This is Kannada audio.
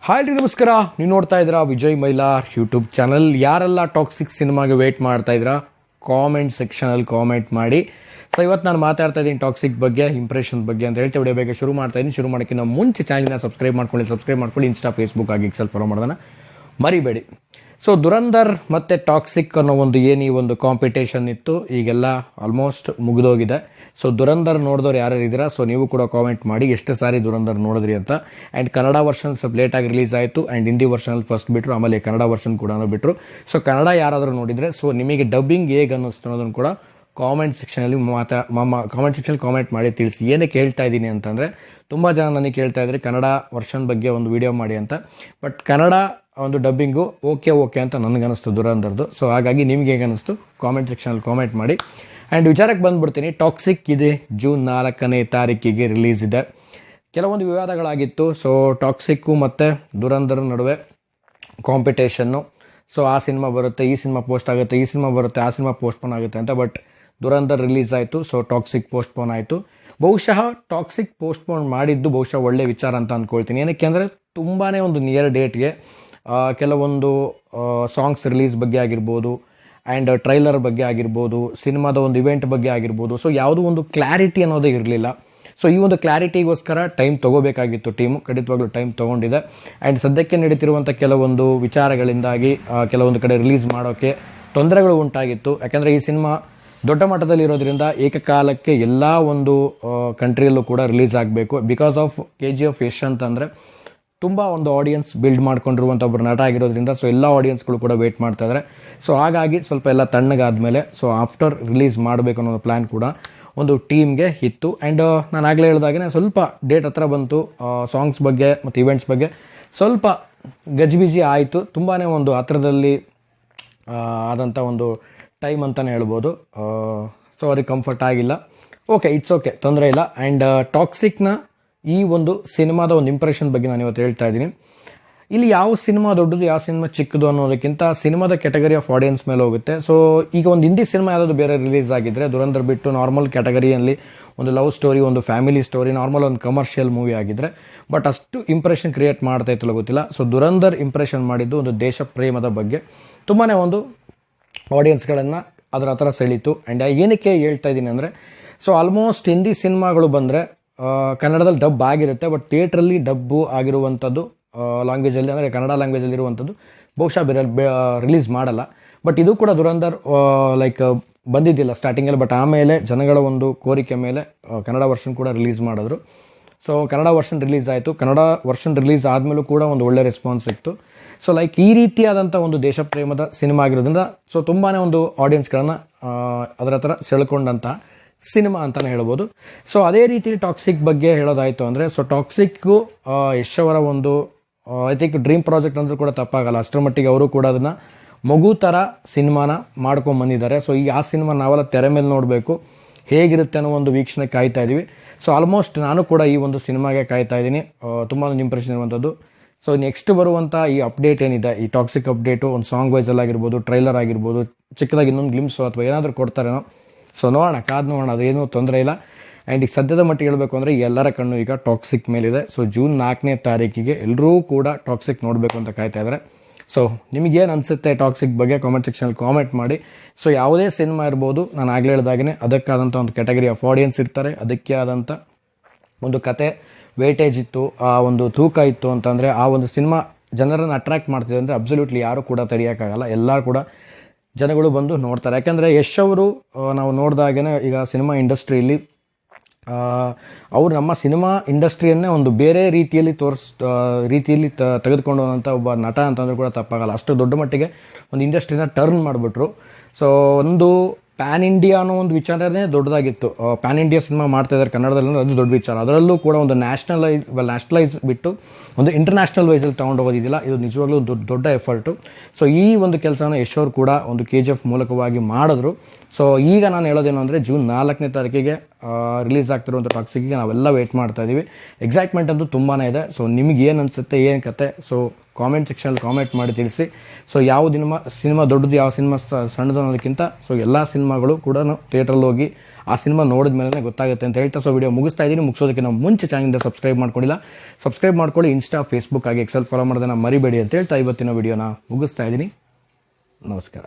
ಹಾಯ್ ನಮಸ್ಕಾರ. ನೀವು ನೋಡ್ತಾ ಇದ್ದೀರಾ ವಿಜಯ್ ಮೈಲಾರ್ ಯೂಟ್ಯೂಬ್ ಚಾನಲ್. ಯಾರೆಲ್ಲ ಟಾಕ್ಸಿಕ್ ಸಿನಿಮಾಗೆ ವೇಟ್ ಮಾಡ್ತಾ ಇದ್ದೀರಾ ಕಾಮೆಂಟ್ ಸೆಕ್ಷನಲ್ಲಿ ಕಾಮೆಂಟ್ ಮಾಡಿ. ಸೊ ಇವತ್ತು ನಾನು ಮಾತಾಡ್ತಾ ಇದ್ದೀನಿ ಟಾಕ್ಸಿಕ್ ಬಗ್ಗೆ, ಇಂಪ್ರೆಷನ್ ಬಗ್ಗೆ ಅಂತ ಹೇಳ್ತಾ ವಿಡಿಯೋ ಬೇಗ ಶುರು ಮಾಡ್ತಾ ಇದ್ದೀನಿ. ಶುರು ಮಾಡೋಕ್ಕಿಂತ ಮುಂಚೆ ಚಾನಲ್ನ ಸಬ್ಸ್ಕ್ರೈಬ್ ಮಾಡ್ಕೊಳ್ಳಿ. ಇನ್ಸ್ಟಾ, ಫೇಸ್ಬುಕ್ ಆಗಿ ಎಕ್ಸೆಲ್ ಫಾಲೋ ಮಾಡೋದನ್ನು ಮರಿಬೇಡಿ. ಸೊ ದುರಂಧರ್ ಮತ್ತು ಟಾಕ್ಸಿಕ್ ಅನ್ನೋ ಈ ಒಂದು ಕಾಂಪಿಟೇಷನ್ ಇತ್ತು, ಈಗೆಲ್ಲ ಆಲ್ಮೋಸ್ಟ್ ಮುಗಿದೋಗಿದೆ. ಸೊ ದುರಂಧರ್ ನೋಡಿದವ್ರು ಯಾರು ಇದ್ದೀರಾ, ಸೊ ನೀವು ಕೂಡ ಕಾಮೆಂಟ್ ಮಾಡಿ ಎಷ್ಟು ಸಾರಿ ದುರಂಧರ್ ನೋಡಿದ್ರಿ ಅಂತ. ಆ್ಯಂಡ್ ಕನ್ನಡ ವರ್ಷನ್ ಸ್ವಲ್ಪ ಲೇಟಾಗಿ ರಿಲೀಸ್ ಆಯಿತು, ಆ್ಯಂಡ್ ಹಿಂದಿ ವರ್ಷನಲ್ಲಿ ಫಸ್ಟ್ ಬಿಟ್ಟರು, ಆಮೇಲೆ ಕನ್ನಡ ವರ್ಷನ್ ಕೂಡ ಬಿಟ್ಟರು. ಸೊ ಕನ್ನಡ ಯಾರಾದರೂ ನೋಡಿದರೆ ಸೊ ನಿಮಗೆ ಡಬ್ಬಿಂಗ್ ಹೇಗೆ ಅನ್ನಿಸ್ತು ಅನ್ನೋದನ್ನು ಕೂಡ ಕಾಮೆಂಟ್ ಸೆಕ್ಷನಲ್ಲಿ ಕಾಮೆಂಟ್ ಮಾಡಿ ತಿಳಿಸಿ. ಏನಕ್ಕೆ ಹೇಳ್ತಾ ಇದ್ದೀನಿ ಅಂತಂದರೆ, ತುಂಬ ಜನ ನನಗೆ ಕೇಳ್ತಾ ಇದ್ರಿ ಕನ್ನಡ ವರ್ಷನ್ ಬಗ್ಗೆ ಒಂದು ವಿಡಿಯೋ ಮಾಡಿ ಅಂತ. ಬಟ್ ಕನ್ನಡ ಒಂದು ಡಬ್ಬಿಂಗು ಓಕೆ ಅಂತ ನನಗನ್ನಿಸ್ತು ದುರಂಧರ್ದು. ಸೊ ಹಾಗಾಗಿ ನಿಮ್ಗೆ ಹೇಗೆ ಅನ್ನಿಸ್ತು ಕಾಮೆಂಟ್ ಸೆಕ್ಷನಲ್ಲಿ ಕಾಮೆಂಟ್ ಮಾಡಿ. ಆ್ಯಂಡ್ ವಿಚಾರಕ್ಕೆ ಬಂದುಬಿಡ್ತೀನಿ. ಟಾಕ್ಸಿಕ್ ಇದೆ, ಜೂನ್ 4ನೇ ತಾರೀಕಿಗೆ ರಿಲೀಸ್ ಇದೆ. ಕೆಲವೊಂದು ವಿವಾದಗಳಾಗಿತ್ತು. ಸೊ ಟಾಕ್ಸಿಕ್ಕು ಮತ್ತು ದುರಂಧರ್ ನಡುವೆ ಕಾಂಪಿಟೇಷನ್ನು. ಸೊ ಆ ಸಿನಿಮಾ ಬರುತ್ತೆ, ಈ ಸಿನಿಮಾ ಪೋಸ್ಟ್ ಆಗುತ್ತೆ, ಈ ಸಿನಿಮಾ ಬರುತ್ತೆ, ಆ ಸಿನಿಮಾ ಪೋಸ್ಟ್ಪೋನ್ ಆಗುತ್ತೆ ಅಂತ. ಬಟ್ ದುರಂಧರ್ ರಿಲೀಸ್ ಆಯಿತು, ಸೊ ಟಾಕ್ಸಿಕ್ ಪೋಸ್ಟ್ಪೋನ್ ಆಯಿತು. ಬಹುಶಃ ಟಾಕ್ಸಿಕ್ ಪೋಸ್ಟ್ಪೋನ್ ಮಾಡಿದ್ದು ಬಹುಶಃ ಒಳ್ಳೆ ವಿಚಾರ ಅಂತ ಅಂದ್ಕೊಳ್ತೀನಿ. ಏನಕ್ಕೆ ಅಂದರೆ ತುಂಬಾ ಒಂದು ನಿಯರ್ ಡೇಟ್ಗೆ ಕೆಲವೊಂದು ಸಾಂಗ್ಸ್ ರಿಲೀಸ್ ಬಗ್ಗೆ ಆಗಿರ್ಬೋದು, ಆ್ಯಂಡ್ ಟ್ರೈಲರ್ ಬಗ್ಗೆ ಆಗಿರ್ಬೋದು, ಸಿನಿಮಾದ ಒಂದು ಇವೆಂಟ್ ಬಗ್ಗೆ ಆಗಿರ್ಬೋದು. ಸೊ ಯಾವುದೂ ಒಂದು ಕ್ಲಾರಿಟಿ ಅನ್ನೋದೇ ಇರಲಿಲ್ಲ. ಸೊ ಈ ಒಂದು ಕ್ಲಾರಿಟಿಗೋಸ್ಕರ ಟೈಮ್ ತೊಗೋಬೇಕಾಗಿತ್ತು ಟೀಮು, ಖಂಡಿತವಾಗ್ಲೂ ಟೈಮ್ ತೊಗೊಂಡಿದೆ. ಆ್ಯಂಡ್ ಸದ್ಯಕ್ಕೆ ನಡೀತಿರುವಂಥ ಕೆಲವೊಂದು ವಿಚಾರಗಳಿಂದಾಗಿ ಕೆಲವೊಂದು ಕಡೆ ರಿಲೀಸ್ ಮಾಡೋಕ್ಕೆ ತೊಂದರೆಗಳು ಉಂಟಾಗಿತ್ತು. ಯಾಕೆಂದರೆ ಈ ಸಿನಿಮಾ ದೊಡ್ಡ ಮಟ್ಟದಲ್ಲಿ ಇರೋದ್ರಿಂದ ಏಕಕಾಲಕ್ಕೆ ಎಲ್ಲ ಒಂದು ಕಂಟ್ರಿಯಲ್ಲೂ ಕೂಡ ರಿಲೀಸ್ ಆಗಬೇಕು. ಬಿಕಾಸ್ ಆಫ್ KGF ಯಶ್ ಅಂತಂದರೆ ತುಂಬ ಒಂದು ಆಡಿಯನ್ಸ್ ಬಿಲ್ಡ್ ಮಾಡ್ಕೊಂಡಿರುವಂಥ ಒಬ್ಬರು ನಟ ಆಗಿರೋದ್ರಿಂದ ಸೊ ಎಲ್ಲ ಆಡಿಯನ್ಸ್ಗಳು ಕೂಡ ವೇಟ್ ಮಾಡ್ತಾ ಇದ್ದಾರೆ. ಸೊ ಹಾಗಾಗಿ ಸ್ವಲ್ಪ ಎಲ್ಲ ತಣ್ಣಗಾದ್ಮೇಲೆ ಸೊ ಆಫ್ಟರ್ ರಿಲೀಸ್ ಮಾಡಬೇಕು ಅನ್ನೋ ಪ್ಲ್ಯಾನ್ ಕೂಡ ಒಂದು ಟೀಮ್ಗೆ ಇತ್ತು. ಆ್ಯಂಡ್ ನಾನು ಆಗಲೇ ಹೇಳಿದಾಗೆ ಸ್ವಲ್ಪ ಡೇಟ್ ಹತ್ರ ಬಂತು, ಸಾಂಗ್ಸ್ ಬಗ್ಗೆ ಮತ್ತು ಇವೆಂಟ್ಸ್ ಬಗ್ಗೆ ಸ್ವಲ್ಪ ಗಜಿಬಿಜಿ ಆಯಿತು. ತುಂಬಾ ಒಂದು ಹತ್ರದಲ್ಲಿ ಆದಂಥ ಒಂದು ಟೈಮ್ ಅಂತಲೇ ಹೇಳ್ಬೋದು. ಸೊ ಅವ್ರಿಗೆ ಕಂಫರ್ಟ್ ಆಗಿಲ್ಲ. ಇಟ್ಸ್ ಓಕೆ, ತೊಂದರೆ ಇಲ್ಲ. ಆ್ಯಂಡ್ ಟಾಕ್ಸಿಕ್ನ ಈ ಒಂದು ಸಿನಿಮಾದ ಒಂದು ಇಂಪ್ರೆಷನ್ ಬಗ್ಗೆ ನಾನು ಇವತ್ತು ಹೇಳ್ತಾ ಇದ್ದೀನಿ. ಇಲ್ಲಿ ಯಾವ ಸಿನಿಮಾ ದೊಡ್ಡದು, ಯಾವ ಸಿನಿಮಾ ಚಿಕ್ಕದು ಅನ್ನೋದಕ್ಕಿಂತ ಸಿನಿಮಾದ ಕ್ಯಾಟಗರಿ ಆಫ್ ಆಡಿಯನ್ಸ್ ಮೇಲೆ ಹೋಗುತ್ತೆ. ಸೊ ಈಗ ಒಂದು ಹಿಂದಿ ಸಿನಿಮಾ ಯಾವುದಾದ್ರು ಬೇರೆ ರಿಲೀಸ್ ಆಗಿದ್ದರೆ, ದುರಂಧರ್ ಬಿಟ್ಟು ನಾರ್ಮಲ್ ಕ್ಯಾಟಗರಿಯಲ್ಲಿ ಒಂದು ಲವ್ ಸ್ಟೋರಿ, ಒಂದು ಫ್ಯಾಮಿಲಿ ಸ್ಟೋರಿ, ನಾರ್ಮಲ್ ಒಂದು ಕಮರ್ಷಿಯಲ್ ಮೂವಿ ಆಗಿದ್ದರೆ ಬಟ್ ಅಷ್ಟು ಇಂಪ್ರೆಷನ್ ಕ್ರಿಯೇಟ್ ಮಾಡ್ತಾ ಇತ್ತಲ್ಲ ಗೊತ್ತಿಲ್ಲ. ಸೊ ದುರಂಧರ್ ಇಂಪ್ರೆಷನ್ ಮಾಡಿದ್ದು ಒಂದು ದೇಶ ಪ್ರೇಮದ ಬಗ್ಗೆ ತುಂಬಾ ಒಂದು ಆಡಿಯನ್ಸ್ಗಳನ್ನು ಅದರ ಹತ್ರ ಸೆಳೀತು. ಆ್ಯಂಡ್ ಏನಕ್ಕೆ ಹೇಳ್ತಾ ಇದ್ದೀನಿ ಅಂದರೆ, ಸೊ ಆಲ್ಮೋಸ್ಟ್ ಹಿಂದಿ ಸಿನಿಮಾಗಳು ಬಂದರೆ ಕನ್ನಡದಲ್ಲಿ ಡಬ್ ಆಗಿರುತ್ತೆ, ಬಟ್ ಥಿಯೇಟ್ರಲ್ಲಿ ಡಬ್ಬು ಆಗಿರುವಂಥದ್ದು ಲ್ಯಾಂಗ್ವೇಜಲ್ಲಿ ಅಂದರೆ ಕನ್ನಡ ಲ್ಯಾಂಗ್ವೇಜಲ್ಲಿ ಇರುವಂಥದ್ದು ಬಹುಶಃ ರಿಲೀಸ್ ಮಾಡಲ್ಲ. ಬಟ್ ಇದು ಕೂಡ ದುರಂಧರ್ ಬಂದಿದ್ದಿಲ್ಲ ಸ್ಟಾರ್ಟಿಂಗಲ್ಲಿ, ಬಟ್ ಆಮೇಲೆ ಜನಗಳ ಒಂದು ಕೋರಿಕೆ ಮೇಲೆ ಕನ್ನಡ ವರ್ಷನ್ ಕೂಡ ರಿಲೀಸ್ ಮಾಡಿದ್ರು. ಸೊ ಕನ್ನಡ ವರ್ಷನ್ ರಿಲೀಸ್ ಆಯಿತು. ಕನ್ನಡ ವರ್ಷನ್ ರಿಲೀಸ್ ಆದಮೇಲೂ ಕೂಡ ಒಂದು ಒಳ್ಳೆ ರೆಸ್ಪಾನ್ಸ್ ಸಿಕ್ತು. ಸೊ ಈ ರೀತಿಯಾದಂಥ ಒಂದು ದೇಶ ಪ್ರೇಮದ ಸಿನಿಮಾ ಆಗಿರೋದ್ರಿಂದ ಸೊ ತುಂಬಾ ಒಂದು ಆಡಿಯನ್ಸ್ಗಳನ್ನು ಅದರ ಹತ್ರ ಸೆಳ್ಕೊಂಡಂಥ ಸಿನಿಮಾ ಅಂತಲೇ ಹೇಳ್ಬೋದು. ಸೊ ಅದೇ ರೀತಿ ಟಾಕ್ಸಿಕ್ ಬಗ್ಗೆ ಹೇಳೋದಾಯಿತು ಅಂದರೆ, ಸೊ ಟಾಕ್ಸಿಕ್ಕು ಯಶ್ ಅವರ ಒಂದು ಐ ಥಿಂಕ್ ಡ್ರೀಮ್ ಪ್ರಾಜೆಕ್ಟ್ ಅಂದರೂ ಕೂಡ ತಪ್ಪಾಗಲ್ಲ. ಅಷ್ಟರ ಮಟ್ಟಿಗೆ ಅವರು ಕೂಡ ಅದನ್ನು ಮಗು ಥರ ಸಿನಿಮಾನ ಮಾಡ್ಕೊಂಬಂದಿದ್ದಾರೆ. ಸೊ ಈಗ ಆ ಸಿನಿಮಾ ನಾವೆಲ್ಲ ತೆರೆ ಮೇಲೆ ನೋಡಬೇಕು, ಹೇಗಿರುತ್ತೆ ಅನ್ನೋ ಒಂದು ವೀಕ್ಷಣೆ ಕಾಯ್ತಾ ಇದ್ದೀವಿ. ಸೊ ಆಲ್ಮೋಸ್ಟ್ ನಾನು ಕೂಡ ಈ ಒಂದು ಸಿನಿಮಾಗೆ ಕಾಯ್ತಾ ಇದ್ದೀನಿ. ತುಂಬ ಒಂದು ಇಂಪ್ರೆಷನ್ ಇರುವಂಥದ್ದು. ಸೊ ನೆಕ್ಸ್ಟ್ ಬರುವಂಥ ಈ ಅಪ್ಡೇಟ್ ಏನಿದೆ, ಈ ಟಾಕ್ಸಿಕ್ ಅಪ್ಡೇಟು ಒಂದು ಸಾಂಗ್ ವೈಸಲ್ಲಿ ಆಗಿರ್ಬೋದು, ಟ್ರೈಲರ್ ಆಗಿರ್ಬೋದು, ಚಿಕ್ಕದಾಗಿ ಇನ್ನೊಂದು ಗ್ಲಿಮ್ಸು ಅಥವಾ ಏನಾದರೂ ಕೊಡ್ತಾರೇನೋ. ಸೊ ನೋಡೋಣ, ಕಾದು ನೋಡೋಣ, ಅದೇನೂ ತೊಂದರೆ ಇಲ್ಲ. ಆ್ಯಂಡ್ ಈಗ ಸದ್ಯದ ಮಟ್ಟಿಗೆ ಹೇಳಬೇಕು ಅಂದರೆ ಎಲ್ಲರ ಕಣ್ಣು ಈಗ ಟಾಕ್ಸಿಕ್ ಮೇಲಿದೆ. ಸೊ ಜೂನ್ 4ನೇ ತಾರೀಕಿಗೆ ಎಲ್ಲರೂ ಕೂಡ ಟಾಕ್ಸಿಕ್ ನೋಡಬೇಕು ಅಂತ ಕಾಯ್ತಾ ಇದ್ದಾರೆ. ಸೊ ನಿಮಗೇನು ಅನಿಸುತ್ತೆ ಟಾಕ್ಸಿಕ್ ಬಗ್ಗೆ ಕಾಮೆಂಟ್ ಸೆಕ್ಷನಲ್ಲಿ ಕಾಮೆಂಟ್ ಮಾಡಿ. ಸೊ ಯಾವುದೇ ಸಿನಿಮಾ ಇರ್ಬೋದು, ನಾನು ಆಗಲೇ ಹೇಳಿದಾಗೇ ಅದಕ್ಕಾದಂಥ ಒಂದು ಕ್ಯಾಟಗರಿ ಆಫ್ ಆಡಿಯನ್ಸ್ ಇರ್ತಾರೆ, ಅದಕ್ಕೆ ಆದಂಥ ಒಂದು ಕತೆ ವೇಟೇಜ್ ಇತ್ತು, ಆ ಒಂದು ತೂಕ ಇತ್ತು ಅಂತಂದರೆ ಆ ಒಂದು ಸಿನಿಮಾ ಜನರನ್ನು ಅಟ್ರ್ಯಾಕ್ಟ್ ಮಾಡ್ತಿದೆ ಅಂದರೆ ಅಬ್ಸಲ್ಯೂಟ್ಲಿ ಯಾರೂ ಕೂಡ ತಡೆಯೋಕ್ಕಾಗಲ್ಲ. ಎಲ್ಲರೂ ಕೂಡ ಜನಗಳು ಬಂದು ನೋಡ್ತಾರೆ. ಯಾಕೆಂದರೆ ಯಶ್ ಅವರು ನಾವು ನೋಡಿದಾಗೇ ಈಗ ಸಿನಿಮಾ ಇಂಡಸ್ಟ್ರಿಯಲ್ಲಿ ಅವರು ನಮ್ಮ ಸಿನಿಮಾ ಇಂಡಸ್ಟ್ರಿಯನ್ನೇ ಒಂದು ಬೇರೆ ರೀತಿಯಲ್ಲಿ ತೆಗೆದುಕೊಂಡು ಹೋದಂಥ ಒಬ್ಬ ನಟ ಅಂತಂದ್ರೂ ಕೂಡ ತಪ್ಪಾಗಲ್ಲ. ಅಷ್ಟು ದೊಡ್ಡ ಮಟ್ಟಿಗೆ ಒಂದು ಇಂಡಸ್ಟ್ರಿನ ಟರ್ನ್ ಮಾಡಿಬಿಟ್ರು. ಸೊ ಒಂದು ಪ್ಯಾನ್ ಇಂಡಿಯಾ ಅನ್ನೋ ಒಂದು ವಿಚಾರನೇ ದೊಡ್ಡದಾಗಿತ್ತು. ಪ್ಯಾನ್ ಇಂಡಿಯಾ ಸಿನಿಮಾ ಮಾಡ್ತಾ ಇದ್ದಾರೆ ಕನ್ನಡದಲ್ಲಿ, ಅದು ದೊಡ್ಡ ವಿಚಾರ. ಅದರಲ್ಲೂ ಕೂಡ ಒಂದು ನ್ಯಾಷನಲೈಸ್ ಬಿಟ್ಟು ಒಂದು ಇಂಟರ್ನ್ಯಾಷನಲ್ ವೈಸಲ್ಲಿ ತೊಗೊಂಡು ಹೋಗೋದಿಲ್ಲ, ಇದು ನಿಜವಾಗ್ಲೂ ದೊಡ್ಡ ಎಫರ್ಟು. ಸೊ ಈ ಒಂದು ಕೆಲಸನ ಯಶ್ ಅವರು ಕೂಡ ಒಂದು KGF ಮೂಲಕವಾಗಿ ಮಾಡಿದ್ರು. ಸೊ ಈಗ ನಾನು ಹೇಳೋದೇನು ಅಂದರೆ, ಜೂನ್ 4ನೇ ತಾರೀಕಿಗೆ ರಿಲೀಸ್ ಆಗ್ತಿರುವಂಥ ಟಾಕ್ಸಿಕ್ಗೆ ನಾವೆಲ್ಲ ವೇಟ್ ಮಾಡ್ತಾ ಇದ್ದೀವಿ. ಎಕ್ಸೈಟ್ಮೆಂಟ್ ಅಂತೂ ತುಂಬಾ ಇದೆ. ಸೊ ನಿಮಗೆ ಏನು ಅನಿಸುತ್ತೆ, ಏನು ಕತೆ, ಸೊ ಕಾಮೆಂಟ್ ಸೆಕ್ಷನಲ್ಲಿ ಕಾಮೆಂಟ್ ಮಾಡಿ ತಿಳಿಸಿ. ಸೊ ಯಾವ ಸಿನಿಮಾ ದೊಡ್ಡದು, ಯಾವ ಸಿನಿಮಾ ಸಣ್ಣದು ಅನ್ನೋದಕ್ಕಿಂತ ಸೊ ಎಲ್ಲ ಸಿನಿಮಾಗಳು ಕೂಡ ಥಿಯೇಟ್ರಲ್ಲಿ ಹೋಗಿ ಆ ಸಿನಿಮಾ ನೋಡಿದ ಮೇಲೆ ಗೊತ್ತಾಗುತ್ತೆ ಅಂತ ಹೇಳ್ತಾ ಸೊ ವಿಡಿಯೋ ಮುಗಿಸ್ತಾ ಇದ್ದೀನಿ. ಮುಗಿಸೋದಕ್ಕೆ ನಾವು ಮುಂಚೆ ಚಾನಲ್ನ ಸಬ್ಸ್ಕ್ರೈಬ್ ಮಾಡ್ಕೊಂಡಿಲ್ಲ, ಸಬ್ಸ್ಕ್ರೈಬ್ ಮಾಡ್ಕೊಳ್ಳಿ. ಇನ್ಸ್ಟಾ, ಫೇಸ್ಬುಕ್ ಹಾಗೆ ಎಕ್ಸೆಲ್ ಫಾಲೋ ಮಾಡೋದನ್ನ ಮರಿಬೇಡಿ ಅಂತ ಹೇಳ್ತಾ ಇವತ್ತಿನ ವಿಡಿಯೋನ ಮುಗಿಸ್ತಾ ಇದ್ದೀನಿ. ನಮಸ್ಕಾರ.